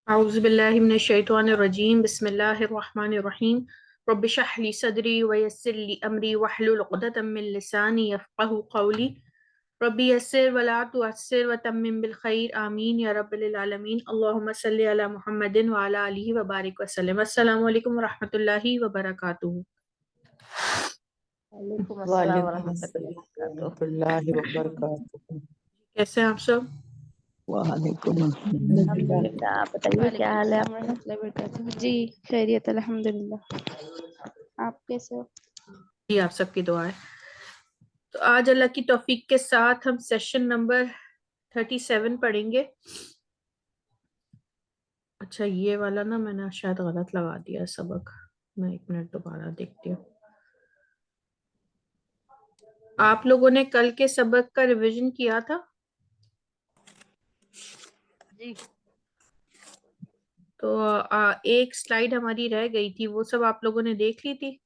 أعوذ بالله من الشيطان الرجيم بسم الله الرحمن الرحيم رب اشرح لي صدري ويسر لي أمري واحلل عقدة من لساني يفقهوا قولي رب يسر ولا تعسر وتمم بالخير آمين يا رب العالمين اللهم صل على محمد وعلى آله وبارك وسلم السلام عليكم ورحمة الله وبركاته. وعلیکم السلام وعلیکم ورحمۃ اللہ السلام وبرکاتہ۔ ورحمۃ اللہ وبرکاتہ۔ کیسے ہیں آپ سب؟ وعلیکم الحمد السلام۔ للہ، آپ بتائیے کیا وعلیکم حال ہے السلام آپ کا؟ ورحمۃ اللہ وبرکاتہ۔ جی خیریت الحمد للہ، آپ کیسے ہو؟ جی آپ سب کی دعا ہے۔ تو آج اللہ کی توفیق کے ساتھ ہم سیشن نمبر 37 پڑھیں گے۔ اچھا یہ والا نا میں نے شاید غلط لگا دیا سبق، میں ایک منٹ دوبارہ دیکھتی ہوں۔ آپ لوگوں نے کل کے سبق کا ریویژن کیا تھا؟ جی تو ایک سلائیڈ ہماری رہ گئی تھی، وہ سب آپ لوگوں نے دیکھ لی تھی؟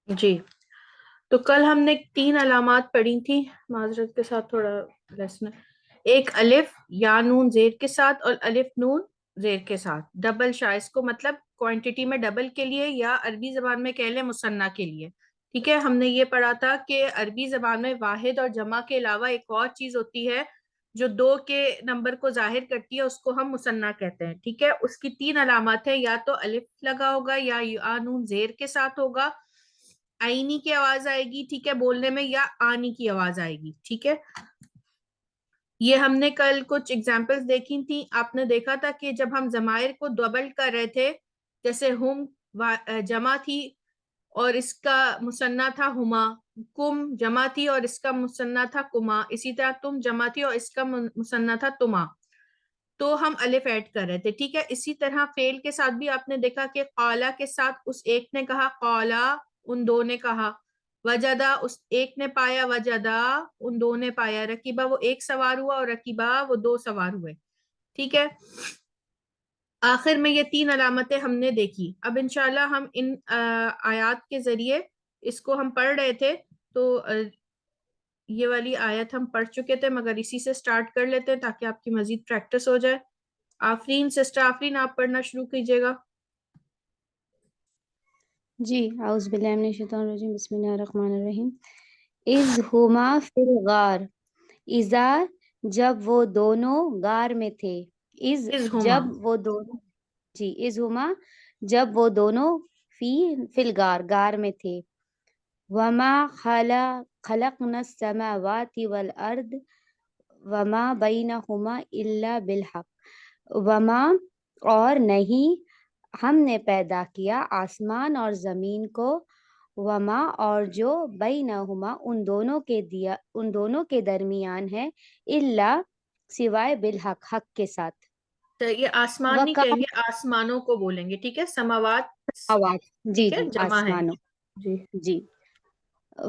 جی تو کل ہم نے 3 علامات پڑھی تھی، معذرت کے ساتھ تھوڑا لیسن، ایک الف یا نون زیر کے ساتھ اور الف نون زیر کے ساتھ ڈبل شائز کو، مطلب کوانٹٹی میں ڈبل کے لیے یا عربی زبان میں کہہ لیں مثنیٰ کے لیے۔ ٹھیک ہے، ہم نے یہ پڑھا تھا کہ عربی زبان میں واحد اور جمع کے علاوہ ایک اور چیز ہوتی ہے جو 2 کے نمبر کو ظاہر کرتی ہے، اس کو ہم مثنیٰ کہتے ہیں۔ ٹھیک ہے، اس کی 3 علامات ہیں، یا تو الف لگا ہوگا یا نون زیر کے ساتھ ہوگا، آئینی کی آواز آئے گی، ٹھیک ہے بولنے میں، یا آنی کی آواز آئے گی۔ ٹھیک ہے، یہ ہم نے کل کچھ اگزامپلز دیکھی تھی۔ آپ نے دیکھا تھا کہ جب ہم ضمائر کو ڈبل کر رہے تھے، جیسے ہم جمع تھی اور اس کا مثنیٰ تھا ہما، کم جمع تھی اور اس کا مثنیٰ تھا کما، اسی طرح تم جمع تھی اور اس کا مثنیٰ تھا تما، تو ہم الف ایڈ کر رہے تھے۔ ٹھیک ہے، اسی طرح فعل کے ساتھ بھی آپ نے دیکھا کہ قالا کے ساتھ اس ایک نے کہا قالا، ان 2 نے کہا، وجدہ اس ایک نے پایا وجدہ، ان 2 نے پایا، رکیبہ وہ ایک سوار ہوا اور رکیبہ وہ 2 سوار ہوئے۔ ٹھیک ہے، آخر میں یہ 3 علامتیں ہم نے دیکھی۔ اب انشاءاللہ ہم ان آیات کے ذریعے اس کو ہم پڑھ رہے تھے، تو یہ والی آیت ہم پڑھ چکے تھے، مگر اسی سے سٹارٹ کر لیتے ہیں تاکہ آپ کی مزید پریکٹس ہو جائے۔ آفرین سسٹر آفرین آپ پڑھنا شروع کیجیے گا۔ جی اعوذ باللہ من الشیطان الرجیم، بسم اللہ الرحمن الرحیم۔ اذ ہما فی الغار، اذا جب وہ دونوں غار میں تھے، اذ اذ ہما، جب وہ دونوں، جی اذ ہما جب وہ دونوں فی الغار غار میں تھے، وما خلق خلقنا السماوات والارض وما بینہما الا بالحق وما اور نہیں ہم نے پیدا کیا آسمان اور زمین کو وما اور جو بینہما ان دونوں کے درمیان ہے الا سوائے بالحق حق کے ساتھ. تو یہ آسمان نہیں وکان کہیں گے، آسمانوں کو بولیں گے، ٹھیک ہے؟ سماوات آواز جی ٹھیک ہے، جی جمع ہے. آسمانوں جی جی.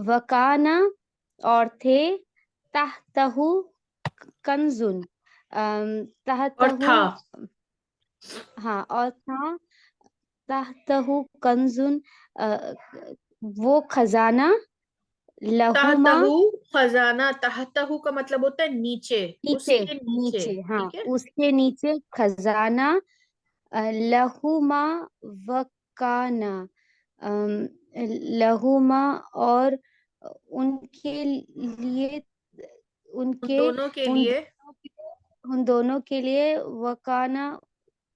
وکانا اور تھے تحتہ کنزن اور تحتہ تھا ہاں اور تھا تحتہ کنزن وہ خزانہ لہما تحتہ خزانہ، تحتہ کا مطلب ہوتا ہے نیچے، اس نیچے کے نیچے، نیچے ہاں ٹھیک ہے؟ اس کے نیچے خزانہ لہما وکانا لہما اور ان کے لیے ان ان کے دونوں کے لیے ان دونوں کے لیے وکانا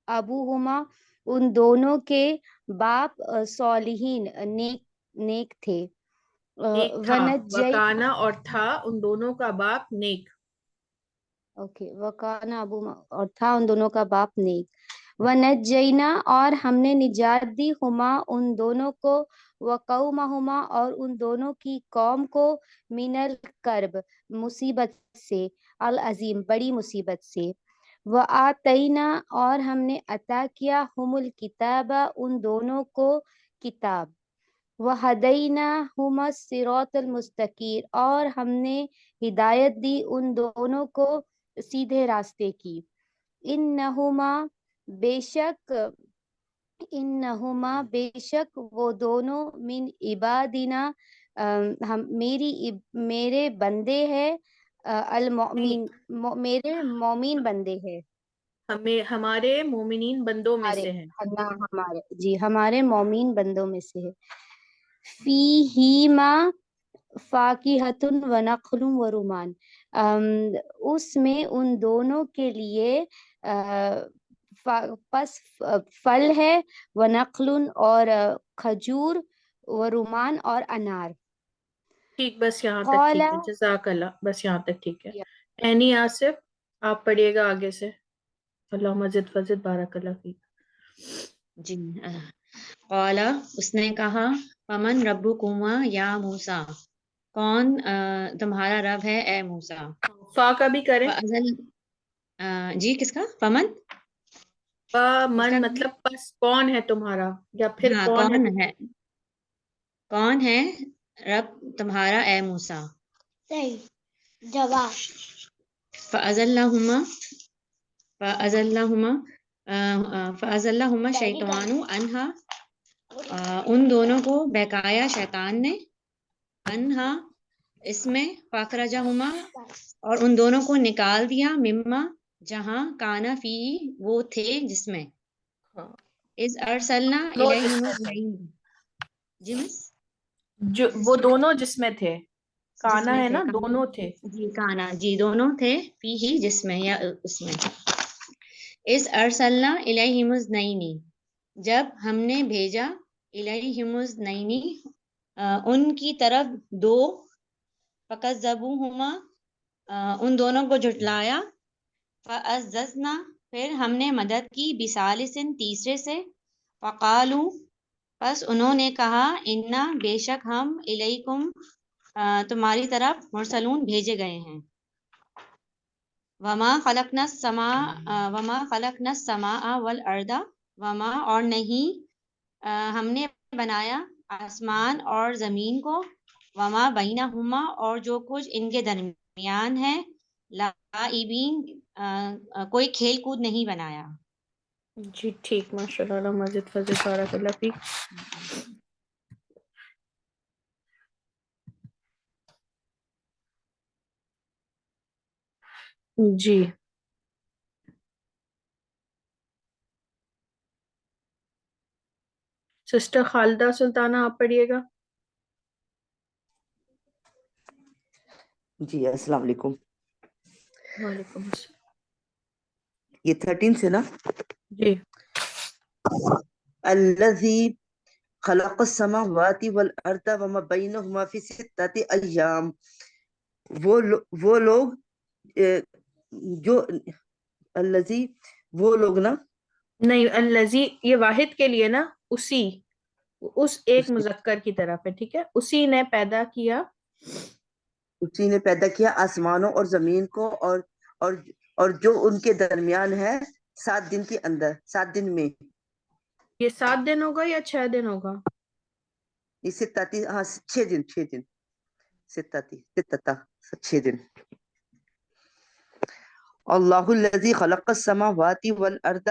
ابوہما ان دونوں کے باپ صالحین نیک تھے. نیک تھا، ونجئی وکانا اور تھا ان دونوں کا باپ نیک. اوکے وکانا ابوہما اور تھا ان دونوں کا باپ نیک. ونجینا اور ہم نے نجات دی ہما ان دونوں کو وقومہما اور ان دونوں کی قوم کو من الکرب مصیبت سے العظیم بڑی مصیبت سے. وآتینا اور ہم نے عطا کیا ہم الکتاب ان دونوں کو کتاب. وہدیناہما الصراط المستقیم اور ہم نے ہدایت دی ان دونوں کو سیدھے راستے کی. انہما بے شک وہ دونوں من عبادنا میرے بندے ہیں المؤمن میرے مومن بندے ہیں. ہمارے مومنین بندوں میں سے ہیں. ہمارے مومن بندوں میں سے ہے. فیہما فاکہۃ ونخل ورمان اس میں ان دونوں کے لیے پس پھل ہے ونخل اور کھجور ورمان اور انار. ٹھیک، بس یہاں تک قال ٹھیک ہے، جزاک اللہ، بس یہاں تک ٹھیک ہے. اینی آصف آپ پڑھیے گا آگے سے. اللہ مزید فزد بارک اللہ فیک. جی. قالا اس نے کہا فمن ربکما یا موسیٰ کون تمہارا رب ہے اے موسیٰ. فا کا بھی کریں. جی کس کا فمن فا کس کا من مطلب پس کون ہے تمہارا، یا پھر ہاں کون ہے کون ہے رب تمہارا اے موسیٰ. جواب فَأَزَلَّهُمَا الشَّيْطَانُ عَنْهَا ان دونوں کو بہکایا شیطان نے، انہا اس میں فَأَخْرَجَهُمَا اور ان دونوں کو نکال دیا، مما جہاں کانا فی وہ تھے جس میں، اذ ارسلنا الیہم اثنین جی مس جو وہ دونوں جس میں تھے، جس کانا میں ہے تھے نا، دونوں تھے. جی کانا جی دونوں تھے فی ہی جس میں یا اس میں. اذ ارسلنا الیہم اثنین جب ہم نے بھیجا الیہم اثنین ان کی طرف دو، فکذبوہما ان دونوں کو جھٹلایا، فعززنا پھر ہم نے مدد کی، بثالث تیسرے سے، فقالو پس انہوں نے کہا، انا بے شک ہم الیکم تمہاری طرف مرسلون بھیجے گئے ہیں. وما خلقنا السماء والارض وما اور نہیں ہم نے بنایا آسمان اور زمین کو، وما بینہما اور جو کچھ ان کے درمیان ہے، لائبین کوئی کھیل کود نہیں بنایا. جی ٹھیک، ماشاء اللہ، اللہ مزید فزد بارک اللہ فیک. جی سسٹر خالدہ سلطانہ آپ پڑھیے گا. جی السلام علیکم. وعلیکم السلام. یہ 13 سے نا. جی الذی خلق السماوات والارض وما بینہما فی ستۃ ایام. وہ لوگ جو الذی وہ لوگ نا نہیں، الذی یہ واحد کے لیے نا، اسی، اس ایک مذکر کی طرف ہے، ٹھیک ہے. اسی نے پیدا کیا، اسی نے پیدا کیا آسمانوں اور زمین کو اور جو ان کے درمیان ہے 7 دن کے اندر، 7 دن میں. یہ 7 دن ہوگا یا 6 دن ہوگا؟ یہ ستاتی، ہاں 6 دن، 6 دن، ستتا 6 دن. اللہ الذی خلق السماوات والارض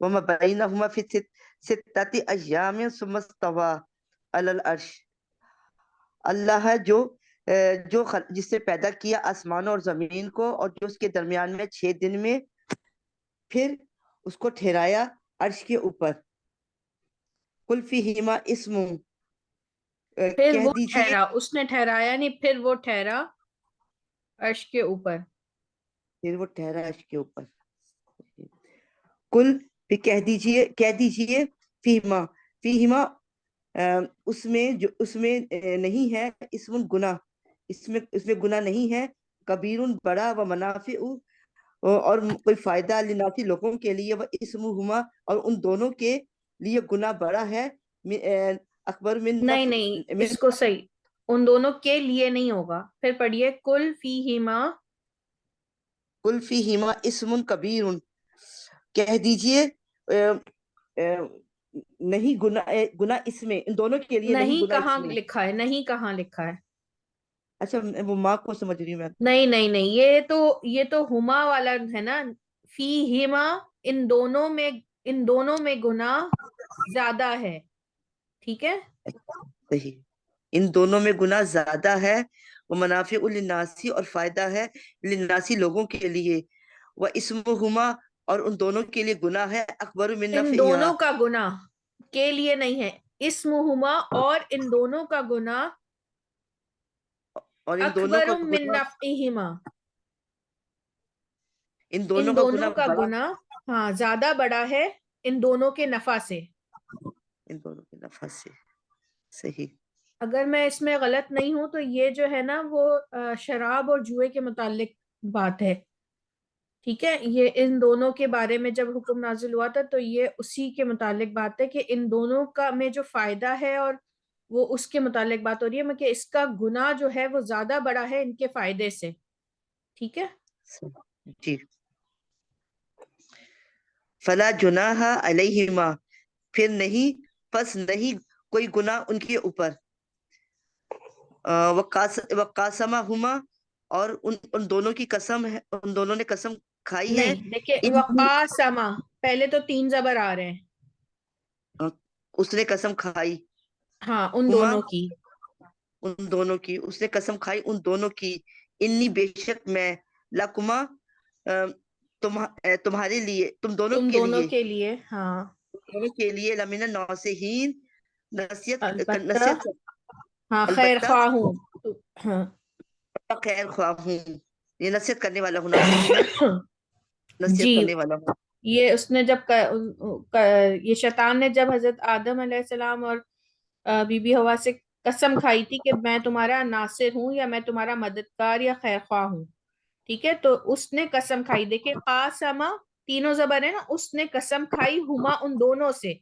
وما بینہما فی ستۃ ایام ثم استوی علی العرش. اللہ ہے جو جس سے پیدا کیا آسمان اور زمین کو اور جو اس کے درمیان میں 6 دن میں پھر اس کو ٹھہرایا عرش کے اوپر. قل فیہما اسم، پھر کہہ وہ دیجئے، ٹھہرا، اس نے ٹھہرایا نہیں، پھر وہ ٹھہرا عرش کے اوپر. پھر وہ ٹھہرا عرش کے اوپر. کل پھر کہہ دیجئے فیہما اس میں نہیں ہے اسم گناہ، اس میں گناہ نہیں ہے، کبیر بڑا، و منافع اور کوئی فائدہ للناس لوگوں کے لیے، وہ اسمہما اور ان دونوں کے لیے گناہ بڑا ہے، اکبر من نہیں نہیں، اس کو صحیح، ان دونوں کے لیے نہیں ہوگا. پھر پڑھیے کل فیہما، کل فیہما اسم کبیر، کہہ دیجئے نہیں گناہ اس میں، ان دونوں کے لیے نہیں نہیں گناہ اس کہاں میں. لکھا ہے، نہیں کہاں لکھا ہے. اچھا وہ ماں کو سمجھ رہی ہوں میں. نہیں نہیں نہیں، یہ تو ہما والا ہے نا. فیہما، ان دونوں میں گناہ زیادہ ہے، ٹھیک ہے. صحیح، ان دونوں میں گناہ زیادہ ہے، وہ منافع للناسی اور فائدہ ہے للناسی لوگوں کے لیے، وہ اسمہما اور ان دونوں کے لیے گناہ ہے اکبر من ان نفعہا، دونوں کا گناہ کے لیے نہیں ہے، اسمہما اور ان دونوں کا گناہ اور ان دونوں اکبر کا من گناہ، نفعہما، ان دونوں ان کا دونوں گناہ کا بڑا، گناہ ہاں زیادہ بڑا ہے ان دونوں کے نفع سے. ان دونوں کے نفع سے. صحیح. اگر میں اس میں غلط نہیں ہوں تو یہ جو ہے نا وہ شراب اور جوئے کے متعلق بات ہے، ٹھیک ہے. یہ ان دونوں کے بارے میں جب حکم نازل ہوا تھا تو یہ اسی کے متعلق بات ہے کہ ان دونوں کا میں جو فائدہ ہے اور وہ اس کے متعلق بات ہو رہی ہے کہ اس کا گناہ جو ہے وہ زیادہ بڑا ہے ان کے فائدے سے، ٹھیک ہے. جی. فلا جناح علیہما، پھر نہیں، پس نہیں کوئی گناہ ان کے اوپر، وقاسمہما اور ان دونوں کی قسم ہے، ان دونوں نے قسم کھائی ہے، نہیں دیکھیں، وقاسمہ پہلے تو 3 زبر آ رہے ہیں، اس نے قسم کھائی، ہاں ان ہما دونوں کی، ان دونوں کی، اس نے قسم کھائی ان دونوں کی، انی بے شک میں، لکما تمہارے لیے، تم دونوں تم کے دونوں لیے، کے لیے، ہاں دونوں کے لیے لمن الناصحین، البتہ، نصیحت، ہاں خیر البتہ خواہ ہوں، ہاں خیر خواہ ہوں، یہ نصیحت کرنے والا ہوں، ناصحین نصیحت جی. کرنے والا ہوں. یہ اس نے جب یہ شیطان نے جب حضرت آدم علیہ السلام اور بی بی حوا سے قسم کھائی تھی کہ میں تمہارا ناصر ہوں یا میں تمہارا مددگار یا خیر خواہ ہوں، ٹھیک ہے. تو اس نے قسم کھائی، دیکھیں قاسمہ تینوں زبر ہے نا، اس نے قسم کھائی ہما ان دونوں سے،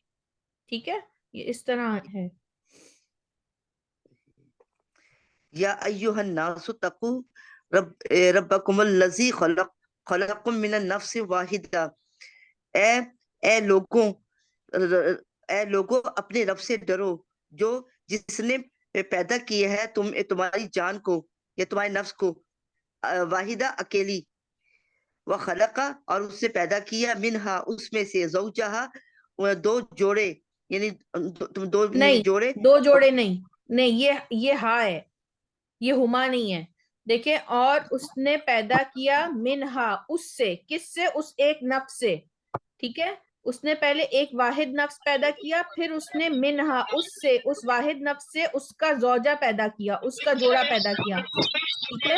ٹھیک ہے. یہ اس طرح ہے. یا ایھا الناس اتقوا ربکم الذی خلقکم من النفس واحدہ، اے لوگوں اپنے رب سے ڈرو جس نے پیدا کیا ہے تمہاری جان کو یا تمہارے نفس کو، واحدہ اکیلی، وخلقا اور اس سے پیدا کیا، منہا اس میں سے، زوجہا 2 جوڑے، یعنی تم 2 نہیں، جوڑے، 2 جوڑے نہیں، نہیں یہ ہا ہے، یہ ہما نہیں ہے. دیکھیں، اور اس نے پیدا کیا منہا اس سے، کس سے؟ اس ایک نفس سے، ٹھیک ہے. اس نے پہلے ایک واحد نفس پیدا کیا، پھر اس نے منہا اس سے، اس واحد نفس سے اس کا زوجہ پیدا کیا، اس کا جوڑا پیدا کیا، ٹھیک ہے.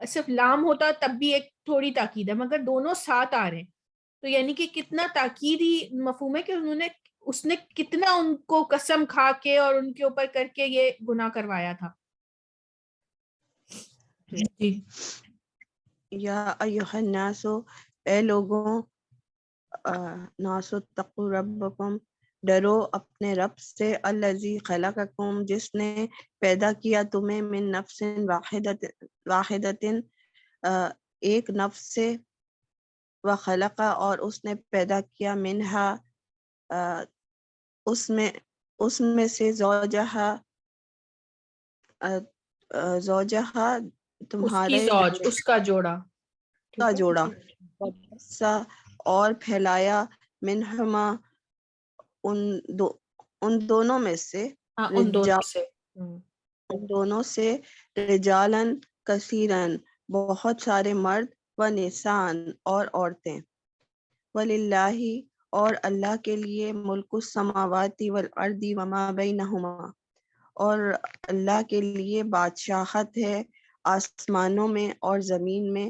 صرف لام ہوتا تب بھی ایک تھوڑی تاکید ہے، مگر دونوں ساتھ آ رہے ہیں تو یعنی کہ کتنا تاکیدی مفہوم ہے کہ اس نے کتنا ان کو قسم کھا کے اور ان کے اوپر کر کے یہ گناہ کروایا تھا. جی یا ایھا الناس، اے لوگوں، ناسو اتقوا ربکم، ڈرو اپنے رب سے، الذی خلقکم، جس نے پیدا کیا تمہیں، من نفس واحدۃ، ایک نفس سے، وخلق، اور اس نے پیدا کیا، منہا، اس میں سے، زوجہا، زوجہا اس کی تمہارے زوج، اس کا جوڑا، کا ٹھیک ہے؟ جوڑا، سا، اور پھیلایا، منہما، ان دونوں میں سے، ہاں ان دونوں سے. ان دونوں سے، رجالن کثیرن، بہت سارے مرد، و نسان، اور عورتیں، وللہ، اور اللہ کے لیے، ملک السماوات والارض وما بینہما، اور اللہ کے لیے بادشاہت ہے آسمانوں میں اور زمین میں،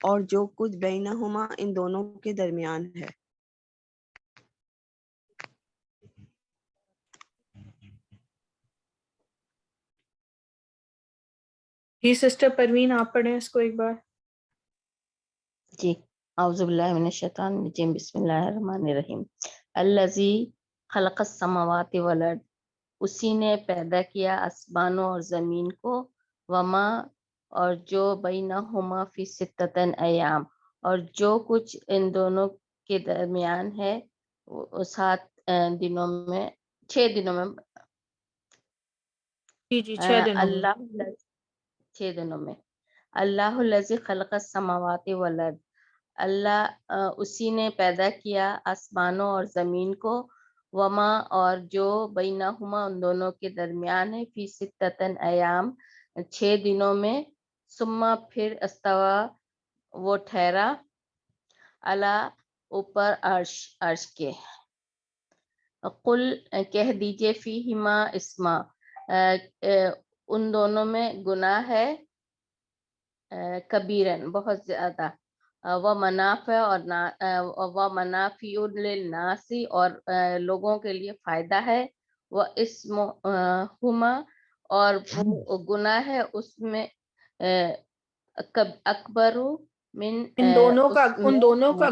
اور جو کچھ بینہما، ان دونوں کے درمیان ہے. جی سسٹر پروین آپ پڑھیں اس کو ایک بار. جی اعوذ باللہ من الشیطان الرجیم، بسم اللہ الرحمن الرحیم. الذی خلق السماوات والارض، اسی نے پیدا کیا آسمانوں اور زمین کو، وما، اور جو بینہما فی ستۃ ایام، اور جو کچھ ان دونوں کے درمیان ہے، 7 دنوں میں، 6 دنوں میں، جی 6 دنوں میں. اللہ 6 دنوں میں. اللہ الذی خلق السماوات والارض، اللہ اسی نے پیدا کیا آسمانوں اور زمین کو، وما، اور جو بینہما، ان دونوں کے درمیان ہے، فی ستۃ ایام، 6 دنوں میں، ثم، پھر، استوا، وہ ٹھہرا، علی، اوپر، عرش کے. قل، کہہ دیجئے، فیہما اسما، ان دونوں میں گناہ ہے، کبیرن، بہت زیادہ، و منافع، اور منافع للناس، اور لوگوں کے لیے فائدہ ہے، وہ اسم ہما، اور وہ گناہ ہے اس میں، اکبر من، ان دونوں کا گناہ دونوں کا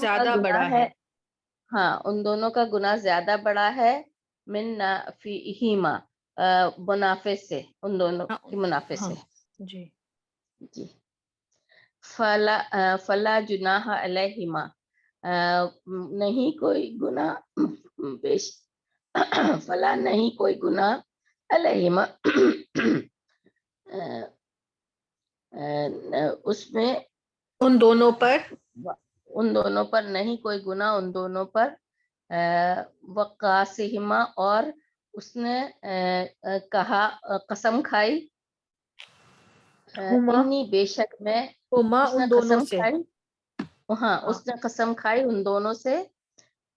زیادہ گناہ بڑا ہے. ہاں ان دونوں کا گناہ زیادہ بڑا ہے، من فیہما، منافع سے، ان دونوں کی منافع سے. جی جی. فلا جناح علیہما، نہیں کوئی گناہ پیش، فلا، نہیں کوئی گناہ، علیہما، اس میں، ان دونوں پر نہیں کوئی گناہ ان دونوں پر، وقاسہما، اور اس نے کہا، قسم کھائی، انی، بے شک میں، ہما اس نے ان دونوں قسم سے. کھائی، ہاں اس نے قسم کھائی ان دونوں سے،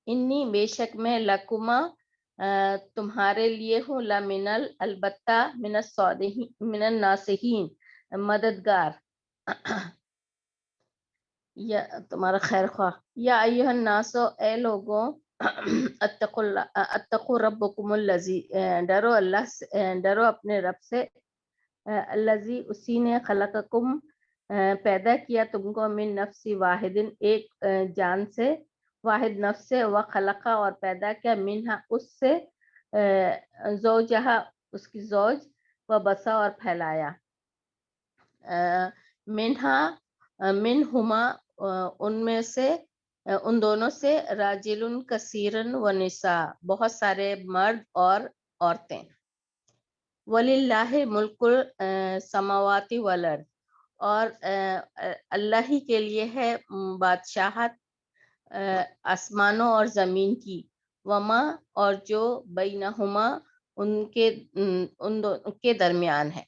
انی، بے شک میں، لکما، تمہارے لیے ہوں، لمنل، البتہ، من الناصحین، مددگار، یا تمہارا خیر خواہ. یا ایھا الناس، اے لوگوں، اتقوا ربکم الذی، ڈرو اپنے رب سے، الذی، اسی نے، خلقکم، پیدا کیا تم کو، من نفس واحد، ایک جان سے، واحد نفس سے، وخلق، اور پیدا کیا، منہا، اس سے، زوجہا، اس کی زوج، وبسا، اور پھیلایا، منہا، منہما، ان میں سے، ان دونوں سے، راجل کثیرن و نساء، بہت سارے مرد اور عورتیں. وَلِلَّهِ مُلْكُ السَّمَاوَاتِ وَالْأَرْضِ، اور اللہ ہی کے لیے ہے بادشاہت آسمانوں اور زمین کی، وما، اور جو بینہما، ان کے درمیان ہے.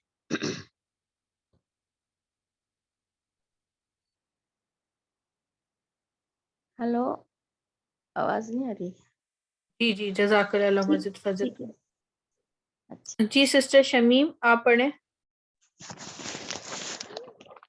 ہلو، آواز نہیں آ رہی؟ جی جی جزاک اللہ مزید فضل. ٹھیک ہے. اچھا جی سسٹر شمیم آپ پڑھیں.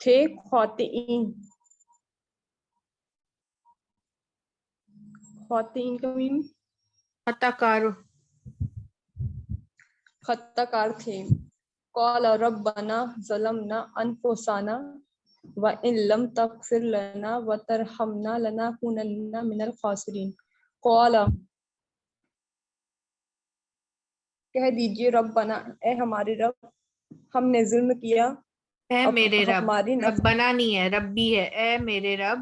تھے خواتین. خواتین کا مین خطا کار. خطا کار تھے. قال ربنا ظلمنا انفسنا وان لم تغفر لنا وترحمنا لنكونن من الخاسرین. قال کہہ دیجئے ربنا اے ہمارے رب ہم نے ظلم کیا. اے میرے رب. ہماری نفس ربنا نہیں ہے, ربی ہے. اے میرے رب.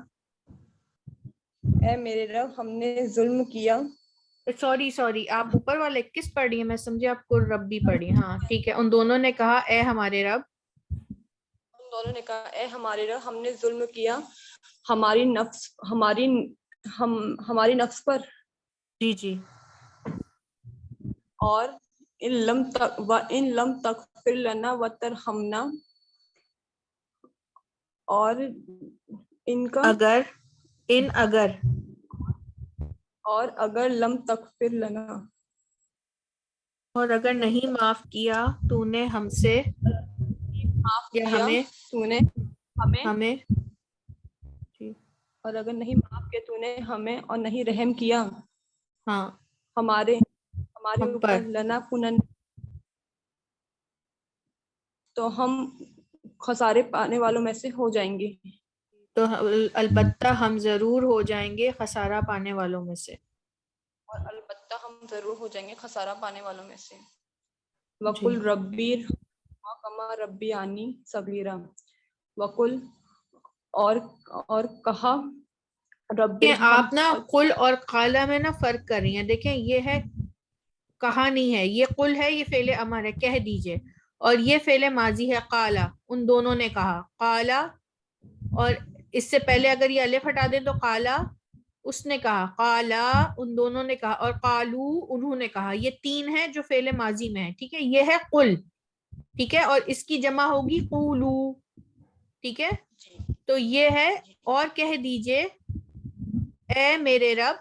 اے میرے رب ہم نے ظلم کیا. سوری آپ اوپر والے کس پڑھ رہی ہیں؟ میں سمجھے آپ کو ربی پڑھی. ہاں ٹھیک ہے. ان دونوں نے کہا اے ہمارے رب. ان دونوں نے کہا اے ہمارے رب ہم نے ظلم کیا ہماری نفس پر. جی جی. اور ان لم تغفر لنا وترحمنا, اور ان کا اور اگر لم تغفر لنا, اور اگر نہیں معاف کیا تو نے ہم سے معاف یا کیا ہمیں. تو نے ہمیں جی اور اگر نہیں معاف کیا تو نے ہمیں اور نہیں رحم کیا ہاں ہمارے ہم اوپر پر, لنکونن, تو ہم خسارے پانے والوں میں سے ہو جائیں گے. تو البتہ ہم ضرور ہو جائیں گے خسارہ پانے والوں میں سے. اور البتہ ہم ضرور ہو جائیں گے خسارہ پانے والوں میں سے. جی. وقل ربی کما ربی آنی صغیرہ. وقل اور کہا رب آپ نا قل اور قالا میں نا فرق کر رہی ہیں. دیکھیں یہ ہے کہا نہیں ہے, یہ قل ہے, یہ فعل امر ہے کہہ دیجئے, اور یہ فعل ماضی ہے قالا. ان دونوں نے کہا قالا, اور اس سے پہلے اگر یہ الف ہٹا دیں تو قالا اس نے کہا, قالا ان دونوں نے کہا, اور قالو انہوں نے کہا. یہ تین ہے جو فعل ماضی میں ہے. ٹھیک ہے, یہ ہے قل. ٹھیک ہے, اور اس کی جمع ہوگی قولو. ٹھیک ہے, تو یہ ہے اور کہہ دیجئے اے میرے رب.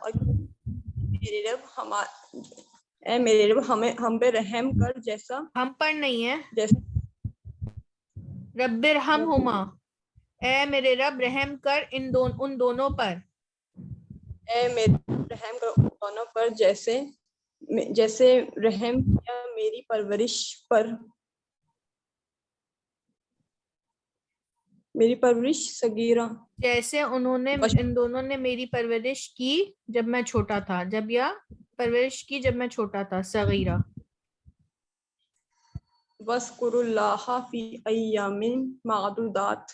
اے میرے رب ہم پہ رحم کر جیسا ہم پر نہیں ہے, جیسا رب ارحمہما, اے میرے رب رحم کر ان دونوں پر. اے میرے رحم کر ان دونوں پر جیسے رحم کیا میری پرورش پر. میری پرورش صغیرہ, جیسے انہوں نے ان دونوں نے میری پرورش کی جب میں چھوٹا تھا, جب یا پرورش کی جب میں چھوٹا تھا, صغیرہ. وَاذْكُرُوا اللَّهَ فِي أَيَّامٍ مَعْدُودَاتٍ,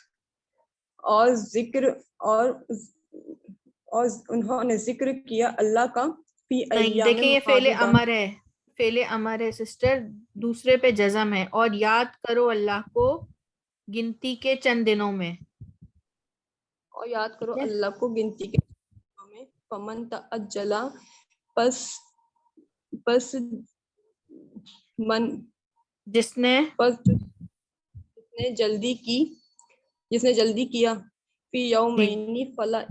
اور انہوں نے ذکر کیا اللہ کا فی نہیں, ایام دیکھیں یہ فعل معدودات. امر ہے, فعل امر ہے سسٹر, دوسرے پہ جزم ہے. اور یاد کرو اللہ کو گنتی کے چند دنوں میں. اور یاد کرو ٹھیک ہے؟ اللہ کو گنتی کے دنوں میں. فمن تعجل, پس من جس نے جلدی کیا فی جی. یومین فلا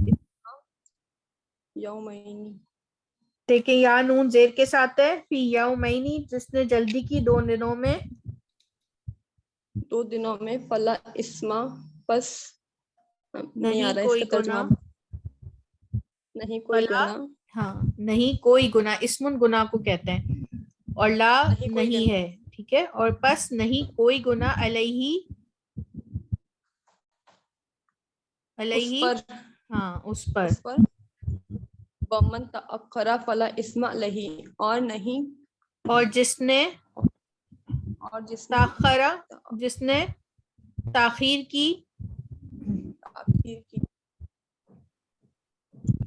یومین, دیکھیں یا نون زیر کے ساتھ ہے, فی یومینی, جس نے جلدی کی 2 دنوں میں, 2 دنوں میں, فلا اسما, پس نہیں آ نہیں رہا اس کوئی کا ترجمہ, گناہ, نہیں کوئی فلا گناہ, ہاں نہیں کوئی گناہ, اسم گناہ کو کہتے ہیں, اور لا کوئی نہیں ہے. ٹھیک ہے, اور پس نہیں کوئی گناہ علیہ اس پر اس پر. ومن تأخر فلا اسم علیہ, اور نہیں اور جس نے تاخرہ, جس نے تاخیر کی, تاخیر کی,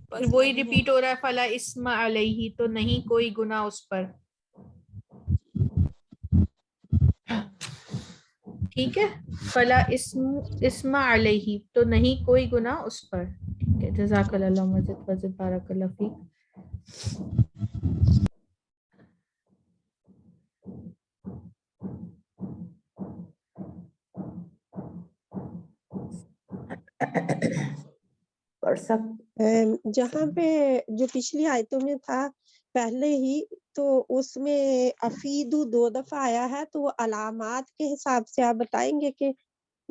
پھر بس وہی نہیں ہے. ریپیٹ ہو رہا ہے فلا اسم علیہ, تو نہیں کوئی گناہ اس پر. ٹھیک ہے, فلا اسم علیہ, تو نہیں کوئی گناہ اس پر. ٹھیک ہے, جزاک اللہ مزید وزید بارک اللہ فیک. پڑھ سکتے جہاں پہ جو پچھلی آیتوں میں تھا پہلے ہی, تو اس میں افیدو 2 دفعہ آیا ہے, تو وہ علامات کے حساب سے آپ بتائیں گے کہ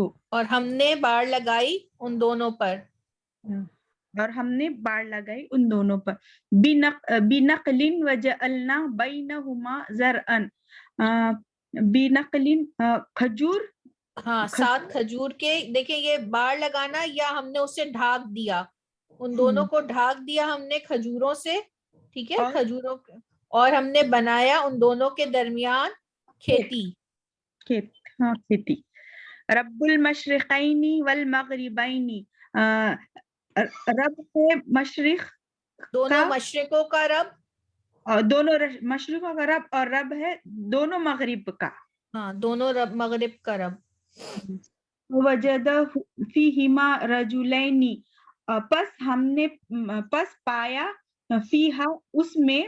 کو, اور ہم نے باڑ لگائی ان دونوں پر. اور ہم نے باڑ لگائی ان دونوں پر. بِنَقْلٍ وَجَعَلْنَا بَيْنَهُمَا زَرْعًا. بِنَقْلٍ کھجور. ہاں ساتھ کھجور کے. دیکھیں یہ باڑ لگانا یا ہم نے اسے ڈھانک دیا, ان دونوں کو ڈھانک دیا ہم نے کھجوروں سے, ٹھیک ہے, کھجوروں. اور ہم نے بنایا ان دونوں کے درمیان کھیتی. ہاں کھیتی. رب المشرقین والمغربین. رب ہے مشرق دونوں مشرقوں کا رب, اور دونوں مشرقوں کا رب, اور رب ہے دونوں مغرب کا. ہاں دونوں رب مغرب کا رب. وجد فیہما رجلین. پس پایا فیہا اس میں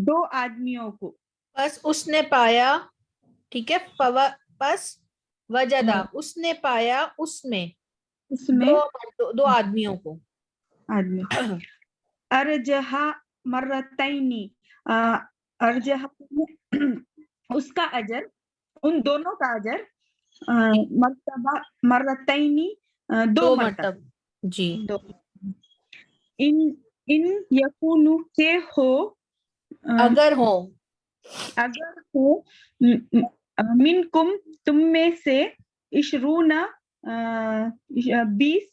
دو آدمیوں کو. پس اس نے پایا, ٹھیک ہے, پس وجدہ اس نے پایا اس میں دو آدمیوں کو. ارجحا مرتینی. ارجحا اس کا اجر, ان دونوں کا اجر, مرتبہ مرتینی دو مرتبہ. جی. ان یکونو کے ہو, اگر ہو, اگر ہو, منکم تم میں سے, عشرون 20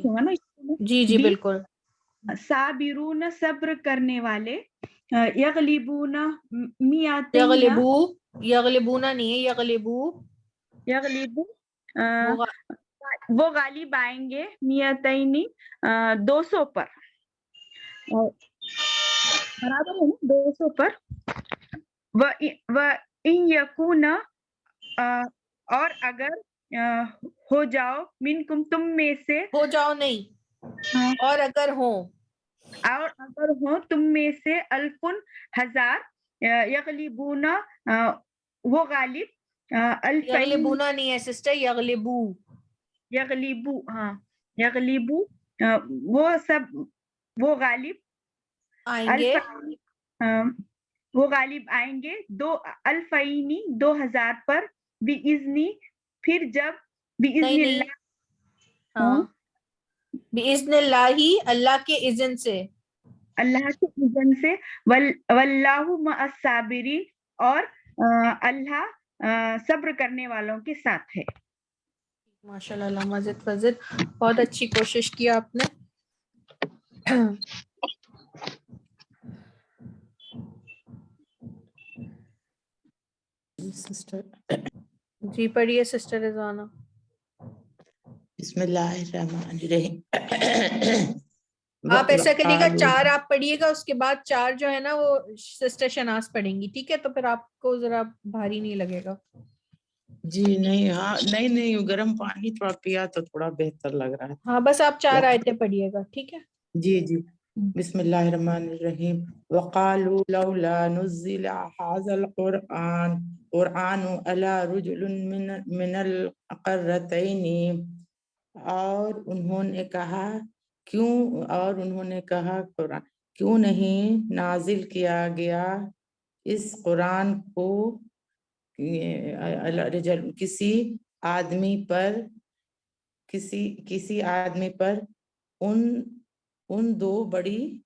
ہوگا نا. جی جی بالکل. صابرون صبر کرنے والے. یغلبون میاتین. یغلبونا نہیں ہے, یغلبو وہ غالب آئیں گے, میاتینی 200 پر. برابر ہے نا 200 پر. وَإِن یکون اور اگر ہو جاؤ, منکم تم میں سے, ہو جاؤ نہیں, اور اگر ہوں, اور اگر ہو تم میں سے, الفن 1000, یغلبون وہ غالب, الفین. یغلبونا نہیں ہے سسٹر, یغلبو ہاں یغلبو وہ سب وہ غالب آئیں گے, وہ غالب آئیں گے, الفینی 2000 پر, بِإِذْنِ پھر جب, بِإِذْنِ اللہ, ہاں بِإِذْنِ اللہ اللہ کے اذن سے, اللہ کے اذن سے. واللہ مع الصابرین اور اللہ صبر کرنے والوں کے ساتھ ہے. ماشاء اللہ, علامہ زد فضل, بہت اچھی کوشش کی آپ نے. جی پڑھیے سسٹر رضوانہ. بسم اللہ الرحمن الرحیم. آپ ایسا کریے گا 4 آپ پڑھیے گا, اس کے بعد 4 جو ہے نا وہ سسٹر شناز پڑھیں گی, ٹھیک ہے, تو پھر آپ کو ذرا بھاری نہیں لگے گا. جی نہیں, ہاں نہیں گرم پانی تھوڑا پیا تو تھوڑا بہتر لگ رہا ہے. ہاں بس آپ 4 آیتیں پڑھیے گا, ٹھیک ہے. جی بسم اللہ الرحمن الرحیم. وقالوا لولا نزل هذا القرآن على رجل من القرتين. اور انہوں نے کہا قرآن کیوں نہیں نازل کیا گیا اس قرآن کو کسی آدمی پر ان دو بڑی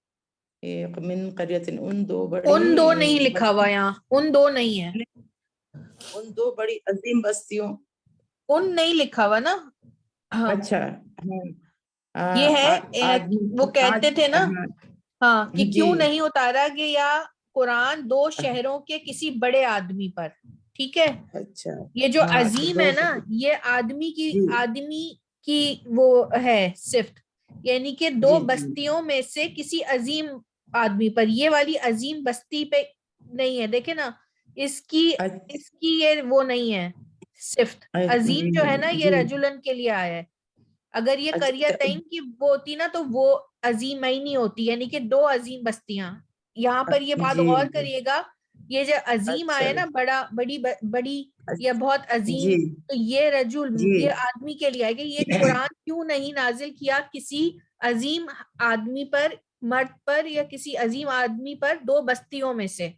من قریت, ان دو نہیں لکھا ہوا یہاں, ان دو نہیں ہے, ان دو بڑی عظیم بستیوں, ان نہیں لکھا ہوا نا. اچھا یہ ہے وہ کہتے تھے نا, ہاں, کہ کیوں نہیں اتارا گیا قرآن 2 شہروں کے کسی بڑے آدمی پر, ٹھیک ہے. اچھا یہ جو عظیم ہے نا, یہ آدمی کی وہ ہے صفت, یعنی کہ 2 بستیوں میں سے کسی عظیم آدمی پر. یہ والی عظیم بستی پہ نہیں ہے, دیکھیں نا, اس کی یہ وہ نہیں ہے صفت. عظیم جو ہے نا یہ رجلن کے لیے آیا ہے. اگر یہ قریتین کی وہ ہوتی نا تو وہ عظیمین ہوتی, یعنی کہ 2 عظیم بستیاں. یہاں پر یہ بات غور کریے گا, یہ جو عظیم آیا نا, بڑی یا بہت عظیم, تو یہ رجل یہ آدمی کے لیے آئے گا. یہ قرآن کیوں نہیں نازل کیا کسی عظیم آدمی پر, مرد پر, یا کسی عظیم آدمی پر 2 بستیوں میں سے,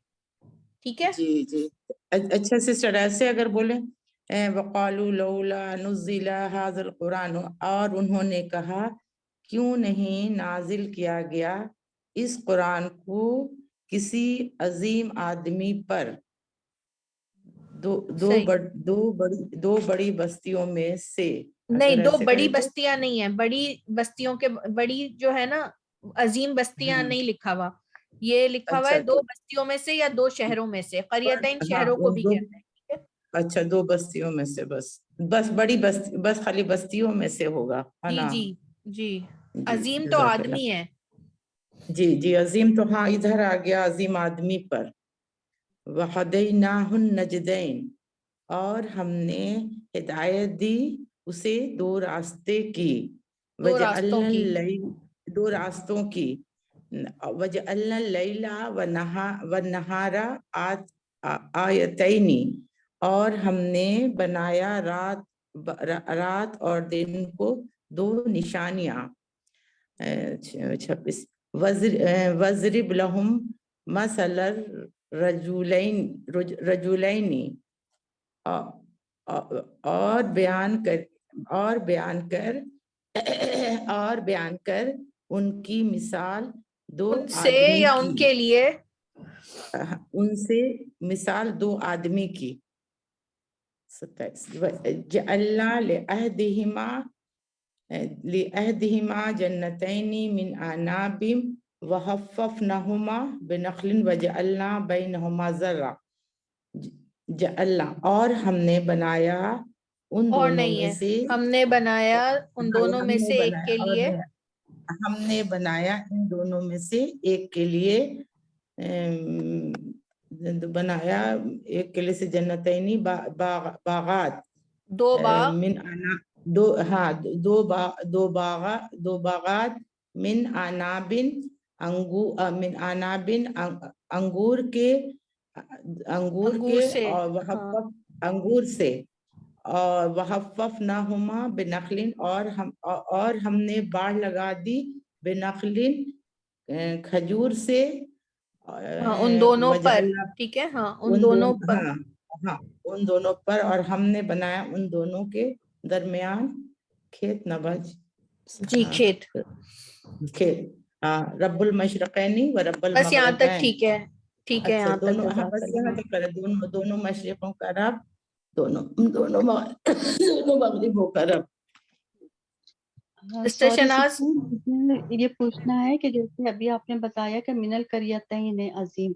ٹھیک ہے. جی اچھا سسٹر, ایسے اگر بولیں وقالوا لولا نزل هذا القرآن، اور انہوں نے کہا کیوں نہیں نازل کیا گیا اس قرآن کو کسی عظیم آدمی پر، دو بڑی بستیوں میں سے. نہیں، دو بڑی بستیاں نہیں ہیں، بڑی بستیوں کے بڑی جو ہے نا عظیم بستیاں نہیں لکھا ہوا، یہ لکھا ہوا ہے دو بستیوں میں سے یا دو شہروں میں سے. قریتین شہروں کو بھی کہتے ہیں. اچھا، دو بستیوں میں سے، بس بڑی بستی، بس خالی بستیوں میں سے ہوگا. جی جی عظیم تو آدمی ہے. جی عظیم تو ہاں ادھر آ گیا، عظیم آدمی پر. وَهَدَيْنَاهُ النَّجْدَيْنِ، اور ہم نے ہدایت دی اسے دو راستے کی. دو راستوں کی. وَجَعَلْنَا اللَّيْلَ وَالنَّهَارَ آیتین، اور ہم نے بنایا رات اور دن کو دو نشانیاں. 26 وَضْرِبْ لَهُمْ مَثَلَ الرَّجُلَيْنِ، اور بیان کر ان کی مثال دو ان سے آدمی یا ان کے لیے، ان سے مثال دو آدمی کی. 27 جعلنا لأحدهما جنتين من أعناب وحففناهما بنخل وجعلنا بينهما زرعا. جعلنا، اور ہم نے بنایا ان اور دونوں نہیں میں ہے، سے، ہم نے بنایا ان دونوں میں سے ایک کے لیے، ہم نے بنایا ان دونوں میں سے ایک کے لیے، بنایا ایک کلے سے جنتینی باغات، دو باغ، دو باغات من عنابن، انگور کے سے، اور انگور سے، اور وحففناہما بنخل، اور ہم نے باڑ لگا دی بنخل، کھجور سے، ان دونوں پر، ٹھیک ہے، ہاں ان دونوں پر، ان دونوں پر، اور ہم نے بنایا ان دونوں کے درمیان کھیت نبج. جی کھیت. رب المشرقین و رب بس یہاں تک المغربین. ٹھیک ہے، ٹھیک ہے، اچھا یہاں تک دونوں، جزاک بس اللہ. یہاں تک کرے، دونوں مشرقوں کا رب، دونوں مغربوں کا رب. سسٹر شناز، مجھے یہ پوچھنا ہے کہ جیسے ابھی آپ نے بتایا کہ من القریتین عظیم،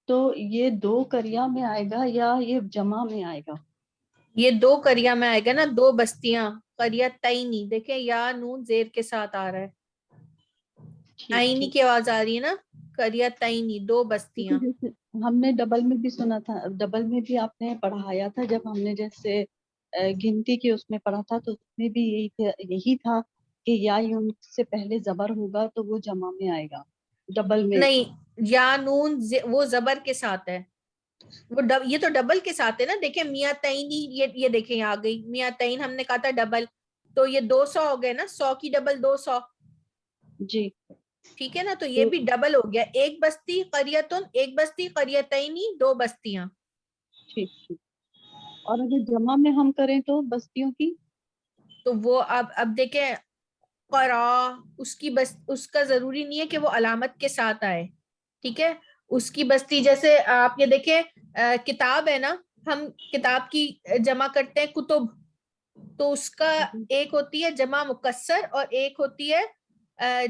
تو یہ دو قریہ میں آئے گا یا یہ جمع میں آئے گا؟ یہ دو قریہ میں آئے گا نا، دو بستیاں. قریتین، دیکھیں یا نون زیر کے ساتھ آ رہا ہے، آئینی کی آواز آ رہی ہے نا. قریتین، دو بستیاں. ہم نے ڈبل میں بھی سنا تھا، ڈبل میں بھی آپ نے پڑھایا تھا جب ہم نے جیسے گنتی کے اس میں پڑھا تھا، تو اس میں بھی یہی تھا کہ یا یون سے پہلے زبر ہوگا تو وہ جمع میں آئے گا. ڈبل میں نہیں، یا نون وہ زبر کے ساتھ ہے، وہ یہ تو ڈبل کے ساتھ ہے نا. دیکھیں میاتینی، یہ دیکھیں آ گئی میاتین، ہم نے کہا تھا ڈبل، تو یہ 200 ہو گئے نا، 100 کی ڈبل 200. جی ٹھیک ہے نا، تو یہ بھی ڈبل ہو گیا. ایک بستی قریتن، ایک بستی قریتینی، دو بستیاں. ٹھیک ٹھیک. اور اگر جمع میں ہم کریں تو بستیوں کی، تو وہ اب دیکھیں قرا، اس کا ضروری نہیں ہے کہ وہ علامت کے ساتھ آئے. ٹھیک ہے، اس کی بستی، جیسے آپ یہ دیکھیں کتاب ہے نا، ہم کتاب کی جمع کرتے ہیں کتب، تو اس کا ایک ہوتی ہے جمع مکسر اور ایک ہوتی ہے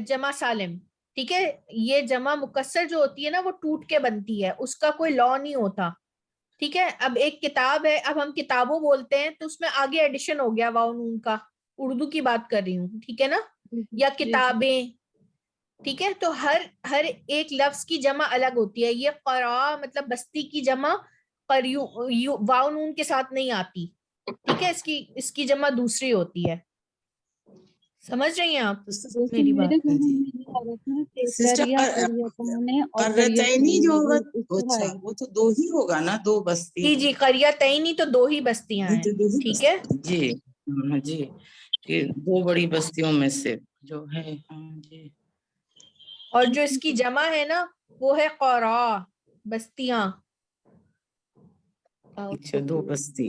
جمع سالم. ٹھیک ہے، یہ جمع مکسر جو ہوتی ہے نا وہ ٹوٹ کے بنتی ہے، اس کا کوئی لا نہیں ہوتا. ٹھیک ہے، اب ایک کتاب ہے، اب ہم کتابوں بولتے ہیں تو اس میں آگے ایڈیشن ہو گیا واو نون کا، اردو کی بات کر رہی ہوں. ٹھیک ہے نا، یا کتابیں. ٹھیک ہے، تو ہر ایک لفظ کی جمع الگ ہوتی ہے. یہ قرا مطلب بستی کی جمع واو نون کے ساتھ نہیں آتی. ٹھیک ہے، اس کی جمع دوسری ہوتی ہے. سمجھ رہی ہیں آپ میری بات؟ قریتینی جو ہوگا وہ تو دو ہی ہوگا نا، دو بستی. جی جی قریتینی تو دو ہی بستیاں ہیں. ٹھیک ہے جی جی، دو بڑی بستیوں میں سے جو ہے. جی، اور جو اس کی جمع ہے نا وہ ہے قرا، بستیاں. اچھا دو بستی.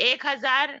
1000,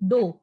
2,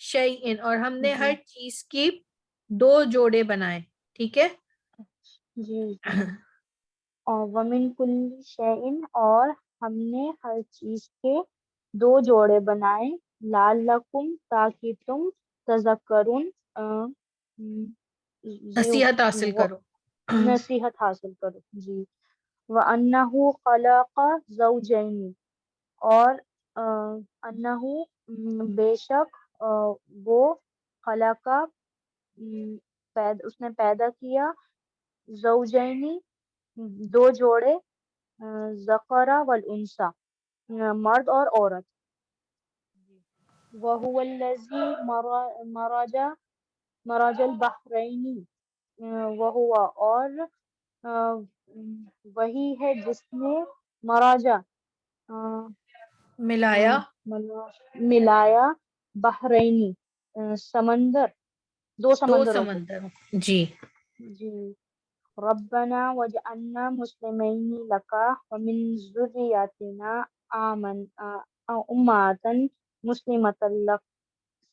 شیئن، اور ہم نے جی ہر چیز کی 2 جوڑے بنائے، ٹھیک ہے. جی اور ومن کل شیئن، اور ہم نے ہر چیز کے 2 جوڑے بنائے، لعلکم تاکہ تم تذکرون نصیحت حاصل کرو. نصیحت حاصل کرو. جی وَأَنَّهُ خَلَقَ زَوْجَيْنِ، اور انہو بے شک وہ خلقہ اس نے پیدا کیا، زوجینی 2 جوڑے، ذکر والانثی مرد اور عورت. وَهُوَ الَّذِي مرج البحرین، وَهُوَ اور وہی ہے جس نے مراجا ملایا ملایا بحرینی سمندر، 2 2 سمندروں کو. سمندر. جی جی ربنا وجعلنا مسلمین لک ومن ذریتنا امة مسلمۃ لک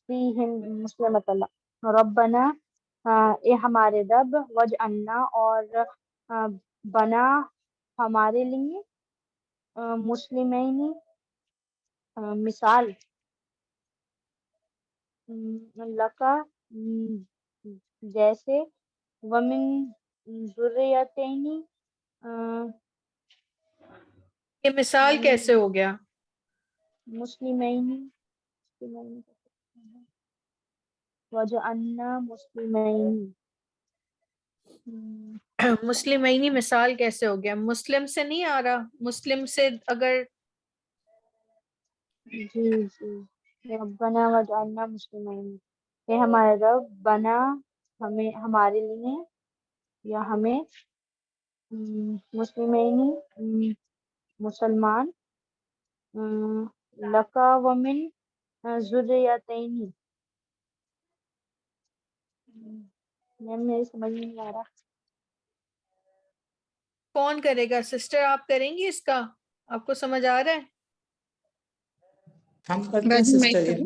فیہم مسلمۃ لک. ربنا اے ہمارے رب، وجعلنا اور بنا ہمارے لیے، مسلمین مثال، لکا جیسے، ومن ذریتینی یہ مثال کیسے ہو گیا؟ مسلمین وجعلنا مسلمین. مسلمینی مثال کیسے ہو گیا؟ مسلم سے نہیں آ رہا، مسلم سے اگر جی جی ربنا وجعلنا مسلمین، یہ ہمارے رب بنا ہمیں ہمارے لیے یا ہمیں مسلمین مسلمان، لکا ومن ذریتینی. میم میری سمجھ میں نہیں آ رہا. کون کرے گا؟ سسٹر آپ کریں گی اس کا؟ آپ کو سمجھ آ رہا ہے؟ ہم کرتے ہیں سسٹر.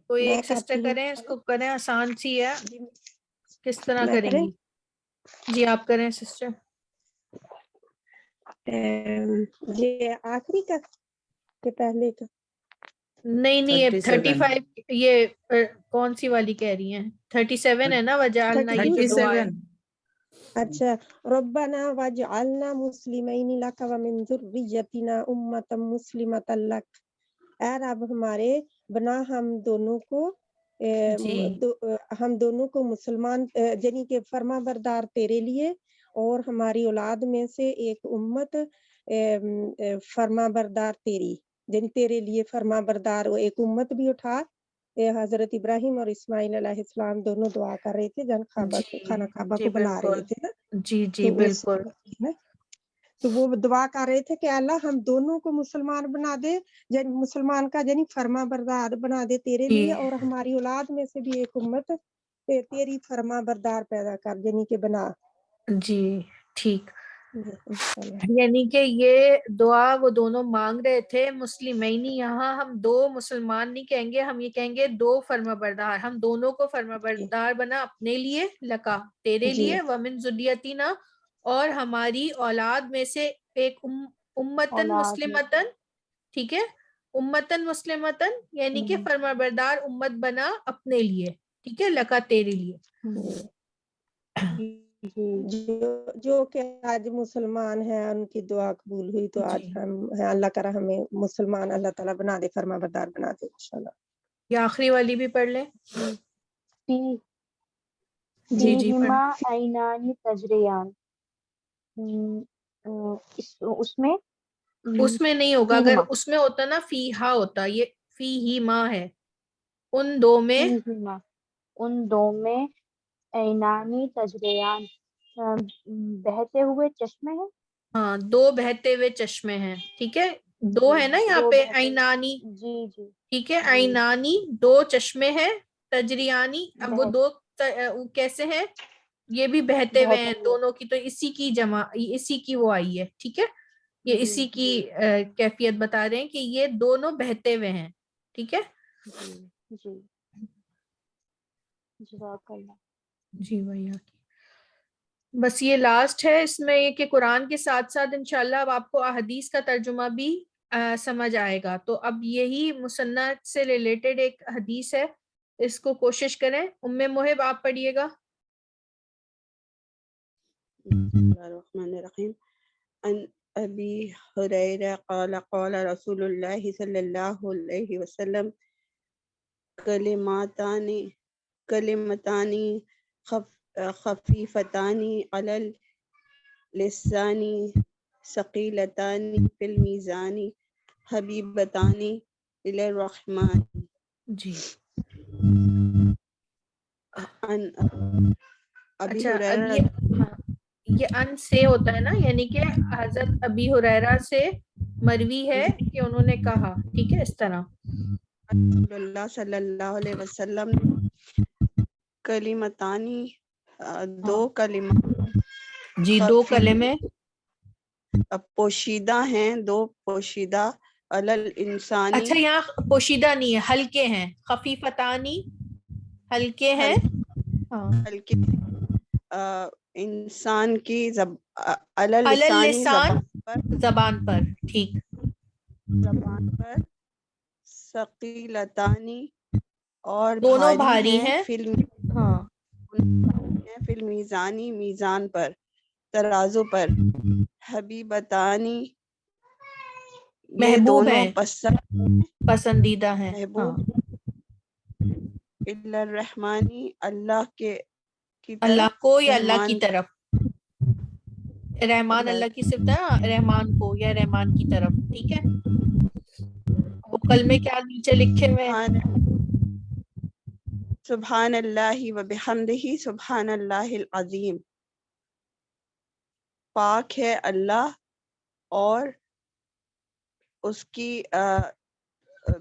کوئی میں ایک سسٹر کرتی ہوں. کریں، اس کو کریں، آسان سی ہے. جی کس طرح میں کریں کریں. گی؟ جی آپ کریں سسٹر. یہ آخری کا کہ پہلے کا؟ نہیں نہیں، یہ 35 یہ کون سی والی کہہ رہی ہیں؟ 37 ہے نا، وجعلنا، یہ جو دعا ہے. اچھا، ربنا وجعلنا مسلمین لک ومن ذریتنا امۃ مسلمۃ لک. اے رب ہمارے، بنا ہم دونوں کو ہم دونوں کو مسلمان، یعنی کہ فرما بردار تیرے لیے، اور ہماری اولاد میں سے ایک امت فرما بردار تیری، یعنی تیرے لیے فرما بردار وہ ایک امت بھی اٹھا. حضرت ابراہیم اور اسماعیل علیہ السلام دونوں دعا کر رہے تھے جب خانہ کعبہ جی کو بنا رہے بالکل. تھے نا. جی جی تو بالکل. تو وہ دعا کر رہے تھے کہ اللہ ہم دونوں کو مسلمان بنا دے، یعنی مسلمان کا یعنی فرما بردار بنا دے تیرے لیے، اور ہماری اولاد میں سے بھی ایک امت تیری فرما بردار پیدا کر، یعنی کہ بنا. جی ٹھیک. یعنی کہ یہ دعا وہ دونوں مانگ رہے تھے. مسلمینی، یہاں ہم 2 مسلمان نہیں کہیں گے، ہم یہ کہیں گے 2 فرما بردار. ہم دونوں کو فرما بردار بنا اپنے لیے، لکا تیرے لیے، ومن ذریتنا اور ہماری اولاد میں سے ایک امتن مسلمتن، ٹھیک ہے، امتن مسلمتن یعنی کہ فرما بردار امت بنا اپنے لیے، ٹھیک ہے، لکا تیرے لیے. جو کہ آج مسلمان ہیں ان کی دعا قبول ہوئی، تو آج ہم ہیں، اللہ کرا ہمیں مسلمان اللہ تعالیٰ بنا دے، فرما بردار بنا دے انشاءاللہ. یہ آخری والی بھی پڑھ لیں. جی جی فیہما عینان تجریان. اس میں نہیں ہوگا، اگر اس میں ہوتا نا فیہا ہوتا، یہ فی ہی ماں ہے. ان 2 میں، ان 2 میں عینانی تجریان بہتے ہوئے چشمے ہیں. ہاں 2 بہتے ہوئے چشمے ہیں، ٹھیک ہے. 2 ہے نا یہاں پہ عینانی. جی جی ٹھیک ہے، عینانی 2 چشمے ہیں، تجریانی اب وہ 2 کیسے ہیں؟ یہ بھی بہتے ہوئے ہیں دونوں کی، تو اسی کی جمع، اسی کی وہ آئی ہے، ٹھیک ہے. یہ اسی کی کیفیت بتا رہے ہیں کہ یہ دونوں بہتے ہوئے ہیں. ٹھیک ہے. جی جزاک اللہ. جی وہی بس یہ لاسٹ ہے اس میں یہ کہ قرآن کے ساتھ ساتھ انشاءاللہ اب آپ کو احادیث کا ترجمہ بھی سمجھ آئے گا. تو اب یہی مسنت سے ریلیٹڈ ایک حدیث ہے, اس کو کوشش کریں. ام محب آپ پڑھیے گا. بسم اللہ الرحمن الرحیم. ان ابی ہریرہ قال قال رسول اللہ صلی اللہ علیہ وسلم کلمتانی خفیفتانی علی اللسانی ثقیلتانی فی المیزان حبیبتانی الی الرحمن. جی ابی اچھا, اب ہریرہ یہ ان سے ہوتا ہے نا, یعنی کہ حضرت ابی ہریرہ سے مروی ہے کہ انہوں نے کہا. ٹھیک ہے, اس طرح رسول اللہ صلی اللہ علیہ وسلم کلمتانی دو کلمات جی, 2 کلمے پوشیدہ ہیں, 2 پوشیدہ علل انسانی. اچھا یہاں پوشیدہ نہیں ہے, ہلکے ہیں. خفیفتانی ہلکے ہیں. ہاں, ہلکے انسان کی علل لسانی لسان زبان پر. ٹھیک, زبان پر ثقیلتانی اور دونوں بھاری ہیں ہاں فی المیزانی میزان پر, ترازو پر. حبیبتانی یہ محبوب دونوں ہیں, پسندیدہ ہیں. محبوب الی الرحمانی اللہ کے کی اللہ طرف, کو یا اللہ کی رحمان طرف. رحمان اللہ کی صفت ہے, رحمان کو یا رحمان کی طرف. ٹھیک ہے, وہ کلمے کیا نیچے لکھے ہوئے ہیں. سبحان اللہ و بحمدہ سبحان اللہ العظیم. پاک ہے اللہ اور اس کی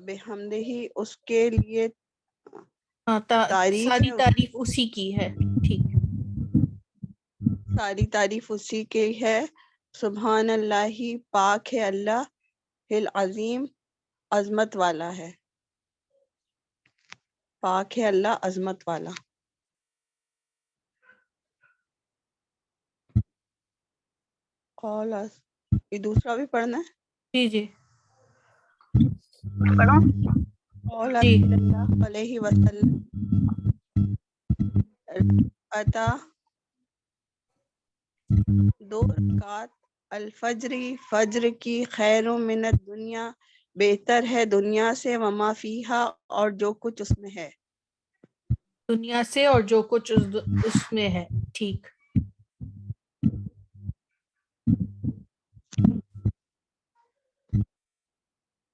بحمدہ اس کے لیے تعریف ساری ہے, تعریف اسی کی ہے. ٹھیک, ساری تعریف اسی کی ہے. سبحان اللہ پاک ہے اللہ, العظیم عظمت والا ہے. پاک ہے اللہ عظمت والا. قال یہ دوسرا بھی پڑھنا ہے. جی جی قال جی. صلی اللہ علیہ وسلم عطا 2 رکعات الفجری فجر کی خیر من الدنیا بہتر ہے دنیا سے, وما فیہا اور جو کچھ اس میں ہے. دنیا سے اور جو کچھ اس میں ہے. ٹھیک,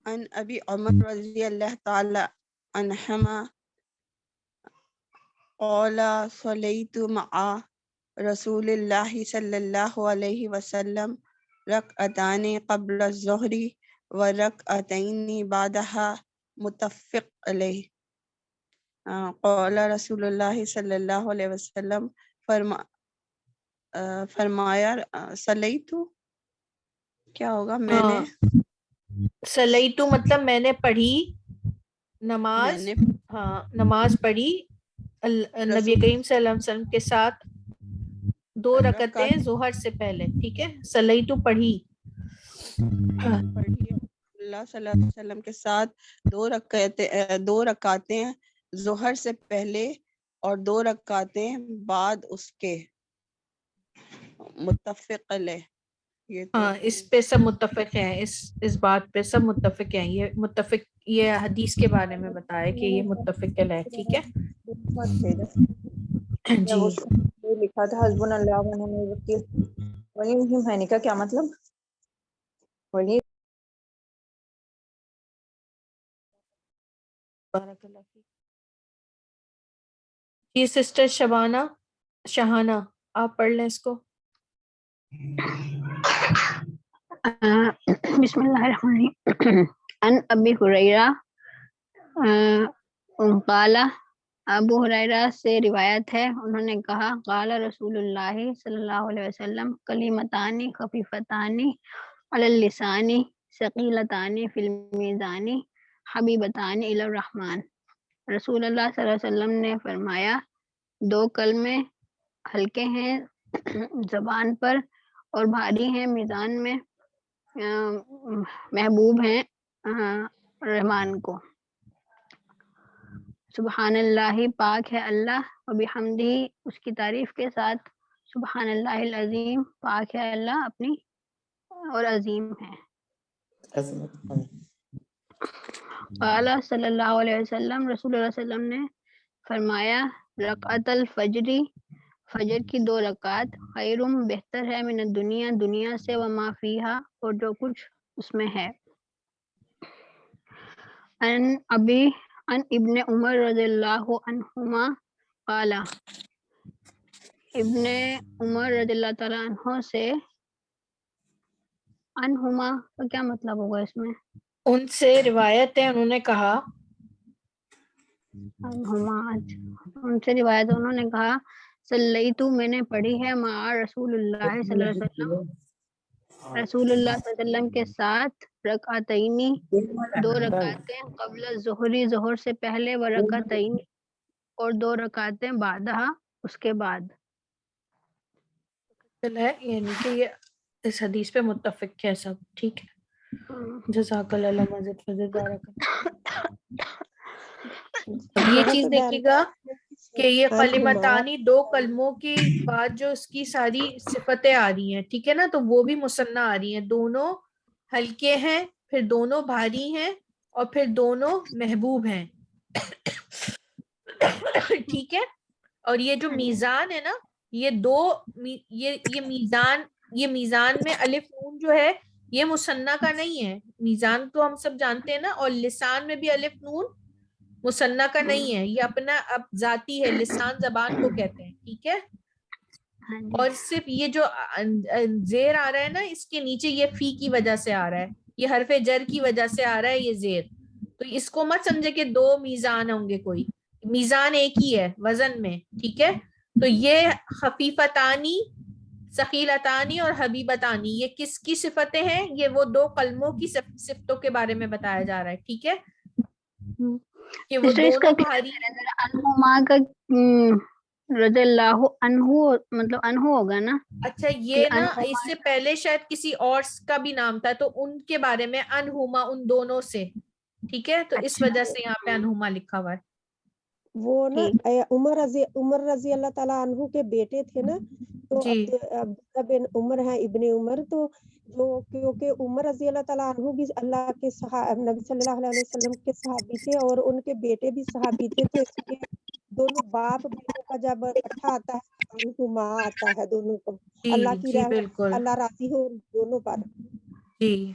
ان ابی عمر رضی اللہ تعالی عنہما قال صلیت مع رسول اللہ صلی اللہ علیہ وسلم رکعتان قبل الظہر ورکعتین بعدها متفق علیہ. قال رسول اللہ صلی اللہ علیہ وسلم فرمایا صلیت کیا ہوگا, میں نے صلیتو مطلب میں نے پڑھی نماز. ہاں, نماز پڑھی نبی کریم صلی اللہ علیہ وسلم کے ساتھ 2 رکعتیں ظہر سے پہلے. ٹھیک ہے, صلیتو پڑھی اللہ صلی اللہ علیہ وسلم کے ساتھ 2 رکعتیں ظہر سے پہلے اور 2 رکعتیں بعد اس کے. متفق علیہ. ہاں, اس پہ سب متفق ہیں, اس بات پہ سب متفق ہیں. یہ متفق, یہ حدیث کے بارے میں بتایا کہ یہ متفق علیہ. ٹھیک ہے جی. لکھا تھا حسبنا اللہ و نعم الوکیل, وہی کا کیا مطلب بولیے. بارک اللہ فیک. جی سسٹر شہانہ آپ پڑھ لیں اس کو. بسم اللہ الرحمن الرحیم. ان ابی ہریرہ قال, ابو ہریرہ سے روایت ہے, انہوں نے کہا قال رسول اللہ صلی اللہ علیہ وسلم کلمتان خفیفتان علی اللسان ثقیلتان فی المیزان حبیبتان الی الرحمن. رسول اللہ صلی اللہ علیہ وسلم نے فرمایا 2 کلمے ہلکے ہیں زبان پر اور بھاری ہیں میزان میں، محبوب ہیں رحمان کو. سبحان اللہ، پاک ہے اللہ، و بحمدہ، اس کی تعریف کے ساتھ، سبحان اللہ العظیم، پاک ہے اللہ اپنی اور عظیم ہے. قال صلی اللہ علیہ وسلم، رسول اللہ صلی اللہ علیہ وسلم نے فرمایا رکعت الفجری، فجر کی 2 رکعت، خیرم، بہتر ہے، من الدنیا، دنیا سے، وما فیہا، اور جو کچھ اس میں ہے. ان ابن عمر رضی اللہ عنہما قال، ابن عمر رضی اللہ تعالیٰ عنہ سے، عنہما کا کیا مطلب ہوگا اس میں؟ ان سے روایت ہے، انہوں نے کہا، عنہما، ان سے روایت انہوں نے کہا صلیتو، میں نے پڑھی ہے، مع رسول اللہ صلی اللہ علیہ وسلم، رسول اللہ صلی اللہ علیہ وسلم کے ساتھ، رکعتینی، 2 رکعتیں، قبل الظہری، ظہر سے پہلے، و رکعتین، اور 2 رکعتیں بعدہا، اس کے بعد. ہے یعنی کہ یہ اس حدیث پہ متفق ہے سب. ٹھیک ہے، جزاک اللہ مزید فضل بارک. اب یہ چیز دیکھیے گا کہ یہ کلمتانی 2 کلموں کی بعد جو اس کی ساری صفتیں آ رہی ہیں، ٹھیک ہے نا، تو وہ بھی مثنیٰ آ رہی ہیں. دونوں ہلکے ہیں، پھر دونوں بھاری ہیں، اور پھر دونوں محبوب ہیں. ٹھیک ہے. اور یہ جو میزان ہے نا، یہ یہ میزان میں الف نون جو ہے یہ مثنیٰ کا نہیں ہے. میزان تو ہم سب جانتے ہیں نا، اور لسان میں بھی الف نون مثنیٰ کا نہیں ہے، یہ اپنا اب ذاتی ہے، لسان زبان کو کہتے ہیں. ٹھیک ہے. اور صرف یہ جو زیر آ رہا ہے نا اس کے نیچے، یہ فی کی وجہ سے آ رہا ہے، یہ حرف جر کی وجہ سے آ رہا ہے یہ زیر. تو اس کو مت سمجھے کہ 2 میزان ہوں گے، کوئی میزان ایک ہی ہے وزن میں. ٹھیک ہے. تو یہ خفیفتانی، ثقیلتانی اور حبیبتانی، یہ کس کی صفتیں ہیں؟ یہ وہ 2 کلموں کی صفتوں کے بارے میں بتایا جا رہا ہے. ٹھیک ہے، کہ وہ دونوں بھاری. عنہما کا رضی اللہ عنہ مطلب عنہ ہوگا نا. اچھا، یہ نا اس سے پہلے شاید کسی اور کا بھی نام تھا، تو ان کے بارے میں عنہما، ان دونوں سے. ٹھیک ہے. تو اس وجہ سے یہاں پہ عنہما لکھا ہوا ہے. وہ نا عمر رضی اللہ تعالیٰ عنہ کے بیٹے تھے نا، تو عبداللہ بن عمر ہیں، ابن عمر. تو جو کیونکہ عمر رضی اللہ تعالیٰ عنہ بھی اللہ کے نبی صلی اللہ علیہ وسلم کے صحابی تھے، اور ان کے بیٹے بھی صحابی تھے، تو اس لیے دونوں باپ بیٹوں کا جب اکٹھا آتا ہے عنہما آتا ہے دونوں کو. اللہ کی رحمت، اللہ راضی ہو دونوں پر. جی،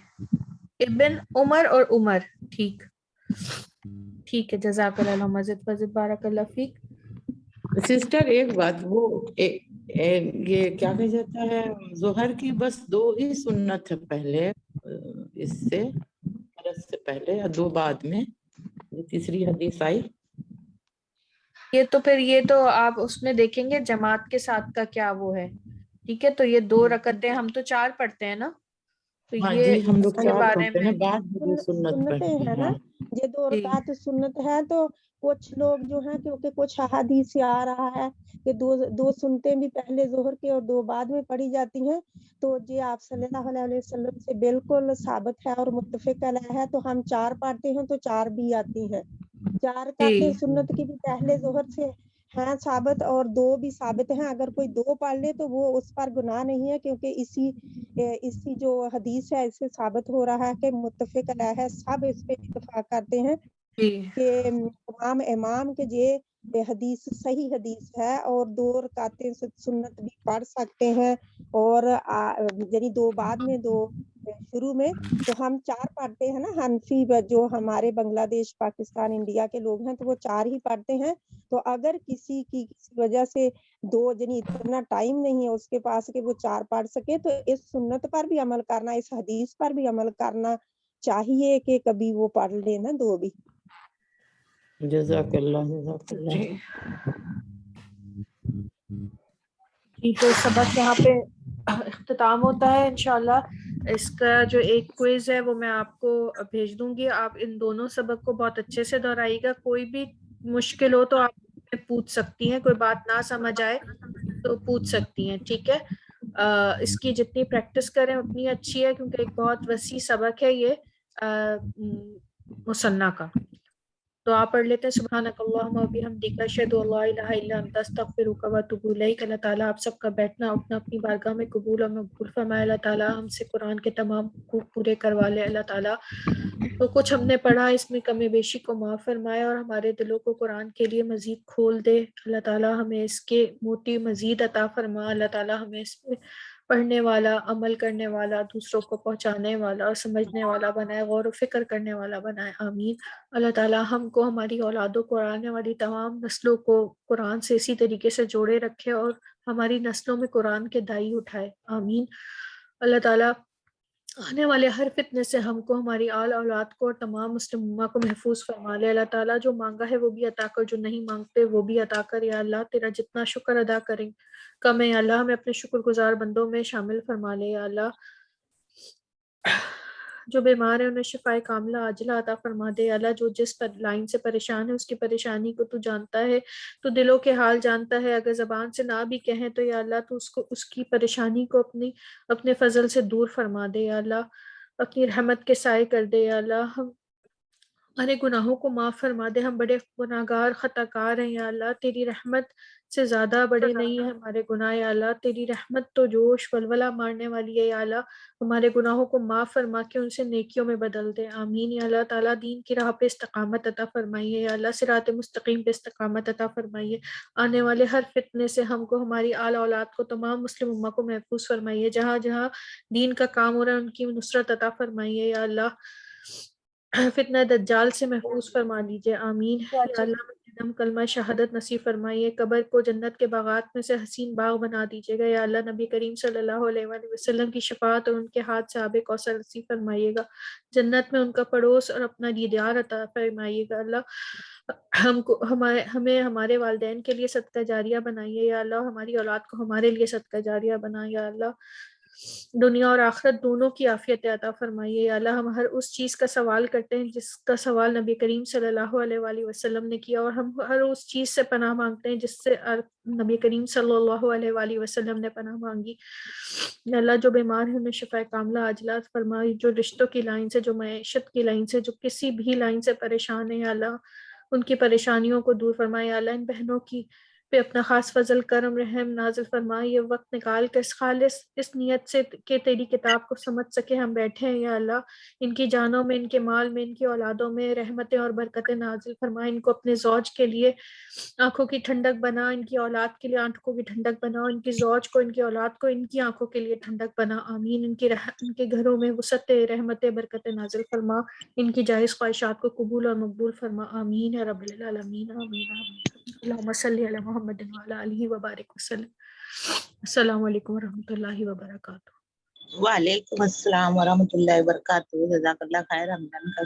ابن عمر اور عمر. ٹھیک ٹھیک ہے، جزاک اللہ مزید فضل بارک اللہ فیک. سسٹر ایک بات، وہ یہ کیا کہا جاتا ہے، ظہر کی بس 2 ہی سنت ہے پہلے، اس سے فرض سے پہلے، یا 2 بعد میں، یہ تیسری حدیث آئی. یہ تو پھر یہ تو آپ اس میں دیکھیں گے جماعت کے ساتھ کا کیا وہ ہے. ٹھیک ہے. تو یہ 2 رکعتیں، ہم تو 4 پڑھتے ہیں نا، تو یہ ہم لوگ اس کے 4 بارے پڑھتے میں ہیں، بعد میں سنت پڑھتے ہے نا، ہیں. یہ 2 رکعت سنت ہے. تو کچھ لوگ جو ہیں، کیونکہ کچھ احادیث سے آ رہا ہے کہ 2 سنتیں بھی پہلے ظہر کے اور 2 بعد میں پڑھی جاتی ہیں. تو یہ آپ صلی اللہ علیہ وسلم سے بالکل ثابت ہے اور متفق علیہ ہے. تو ہم 4 پڑھتے ہیں، تو 4 بھی آتی ہیں. 4 رکعتیں سنت کی بھی پہلے ظہر سے ہیں ثابت، اور 2 بھی ثابت ہیں. اگر کوئی 2 پڑھ لے تو وہ اس پر گناہ نہیں ہے، کیونکہ اسی جو حدیث ہے اس سے ثابت ہو رہا ہے کہ متفق علیہ ہے، سب اس پہ اتفاق کرتے ہیں کہ امام کے یہ حدیث صحیح حدیث ہے، اور 2 رکعتیں سنت بھی پڑھ سکتے ہیں، اور یعنی 2 بعد میں 2 شروع میں. تو ہم 4 پڑھتے ہیں نا، حنفی جو ہمارے بنگلہ دیش، پاکستان، انڈیا کے لوگ ہیں، تو وہ 4 ہی پڑھتے ہیں. تو اگر کسی وجہ سے 2 یعنی اتنا ٹائم نہیں ہے اس کے پاس کہ وہ 4 پڑھ سکے، تو اس سنت پر بھی عمل کرنا، اس حدیث پر بھی عمل کرنا چاہیے کہ کبھی وہ پڑھ لے نا 2 بھی. جزاک اللہ. جزاک اللہ. تو سبق یہاں پہ اختتام ہوتا ہے انشاءاللہ. اس کا جو ایک کوئز ہے وہ میں آپ کو بھیج دوں گی. آپ ان دونوں سبق کو بہت اچھے سے دہرائیے گا. کوئی بھی مشکل ہو تو آپ پوچھ سکتی ہیں, کوئی بات نہ سمجھ آئے تو پوچھ سکتی ہیں, ٹھیک ہے. اس کی جتنی پریکٹس کریں اتنی اچھی ہے, کیونکہ ایک بہت وسیع سبق ہے یہ مثنیٰ کا. تو آپ پڑھ لیتے ہیں سبحانک اللہم و بحمدک اشہد ان لا الہ الا انت استغفرک و اتوب الیک. اللہ تعالیٰ آپ سب کا بیٹھنا اٹھنا اپنی بارگاہ میں قبول اور مقبول فرمائے. اللہ تعالیٰ ہم سے قرآن کے تمام حقوق پورے کروا لے. اللہ تعالیٰ تو کچھ ہم نے پڑھا اس میں کمی بیشی کو معاف فرمائے اور ہمارے دلوں کو قرآن کے لیے مزید کھول دے. اللہ تعالیٰ ہمیں اس کے موٹی مزید عطا فرما. اللہ تعالیٰ ہمیں اس میں پڑھنے والا, عمل کرنے والا, دوسروں کو پہنچانے والا اور سمجھنے والا بنائے, غور و فکر کرنے والا بنائے. آمین. اللہ تعالیٰ ہم کو, ہماری اولادوں کو, آنے والی تمام نسلوں کو قرآن سے اسی طریقے سے جوڑے رکھے اور ہماری نسلوں میں قرآن کے دائی اٹھائے. آمین. اللہ تعالیٰ آنے والے ہر فتنے سے ہم کو, ہماری آل اولاد کو اور تمام مسلم امہ کو محفوظ فرما لے. اللہ تعالیٰ جو مانگا ہے وہ بھی عطا کر, جو نہیں مانگتے وہ بھی عطا کر. یا اللہ تیرا جتنا شکر ادا کریں کم ہے. یا اللہ ہمیں اپنے شکر گزار بندوں میں شامل فرما لے. یا اللہ جو بیمار ہیں انہیں شفائے کاملہ عاجلہ عطا فرما دے. اللہ جو جس لائن سے پریشان ہے اس کی پریشانی کو تو جانتا ہے, تو دلوں کے حال جانتا ہے. اگر زبان سے نہ بھی کہیں تو یا اللہ تو اس کی پریشانی کو اپنے فضل سے دور فرما دے. یا اللہ اپنی رحمت کے سائے کر دے. یا اللہ ہمارے گناہوں کو معاف فرما دے. ہم بڑے گناہگار خطا کار ہیں. یا اللہ تیری رحمت سے زیادہ بڑے نہیں ہیں ہمارے گناہ. یا اللہ تیری رحمت تو جوش ولولہ مارنے والی ہے. یا اللہ ہمارے گناہوں کو معاف فرما کے ان سے نیکیوں میں بدل دے. آمین. یا اللہ تعالیٰ دین کی راہ پہ استقامت عطا فرمائیے. یا اللہ صراط مستقیم پہ استقامت عطا فرمائیے. آنے والے ہر فتنے سے ہم کو, ہماری آل اولاد کو, تمام مسلم امہ کو محفوظ فرمائیے. جہاں جہاں دین کا کام ہو رہا ہے ان کی نصرت عطا فرمائیے. یا اللہ فتنہ دجال سے محفوظ فرما لیجئے. آمین. یا اللہ ہم کلمہ شہادت نصیب فرمائیے. قبر کو جنت کے باغات میں سے حسین باغ بنا دیجیے گا. یا اللہ نبی کریم صلی اللہ علیہ وآلہ وسلم کی شفاعت اور ان کے ہاتھ سے آب کوثر نصیب فرمائیے گا. جنت میں ان کا پڑوس اور اپنا دیدار عطا فرمائیے گا. اللہ ہمیں ہمارے والدین کے لیے صدقہ جاریہ بنائیے. یا اللہ ہماری اولاد کو ہمارے لیے صدقہ جاریہ بنائے. یا اللہ دنیا اور آخرت دونوں کی عافیت عطا فرمائیے. یا اللہ ہم ہر اس چیز کا سوال کرتے ہیں جس کا سوال نبی کریم صلی اللہ علیہ وآلہ وسلم نے کیا, اور ہم ہر اس چیز سے پناہ مانگتے ہیں جس سے نبی کریم صلی اللہ علیہ وآلہ وسلم نے پناہ مانگی. یا اللہ جو بیمار ہیں انہیں شفائے کاملہ عاجلہ فرمائی. جو رشتوں کی لائن سے, جو معیشت کی لائن سے, جو کسی بھی لائن سے پریشان ہیں, یا اللہ ان کی پریشانیوں کو دور فرمائے. یا اللہ ان بہنوں کی پہ اپنا خاص فضل کرم رحم نازل فرمائے. یہ وقت نکال کر خالص اس نیت سے کہ تیری کتاب کو سمجھ سکے ہم بیٹھے ہیں. یا اللہ ان کی جانوں میں, ان کے مال میں, ان کی اولادوں میں رحمتیں اور برکتیں نازل فرمائے. ان کو اپنے زوج کے لیے آنکھوں کی ٹھنڈک بنا, ان کی اولاد کے لیے آنکھوں کی ٹھنڈک بنا, ان کی زوج کو, ان کی اولاد کو ان کی آنکھوں کے لیے ٹھنڈک بنا. آمین. ان کے گھروں میں وسعت رحمتیں برکتیں نازل فرما. ان کی جائز خواہشات کو قبول اور مقبول فرما. آمین یا رب العالمین. آمین. اللہم صلی علی محمد وعلی آلہ وبارک وسلم. السلام علیکم ورحمۃ اللہ وبرکاتہ. وعلیکم السلام ورحمۃ اللہ وبرکاتہ. جزاک اللہ خیر. رمضان کا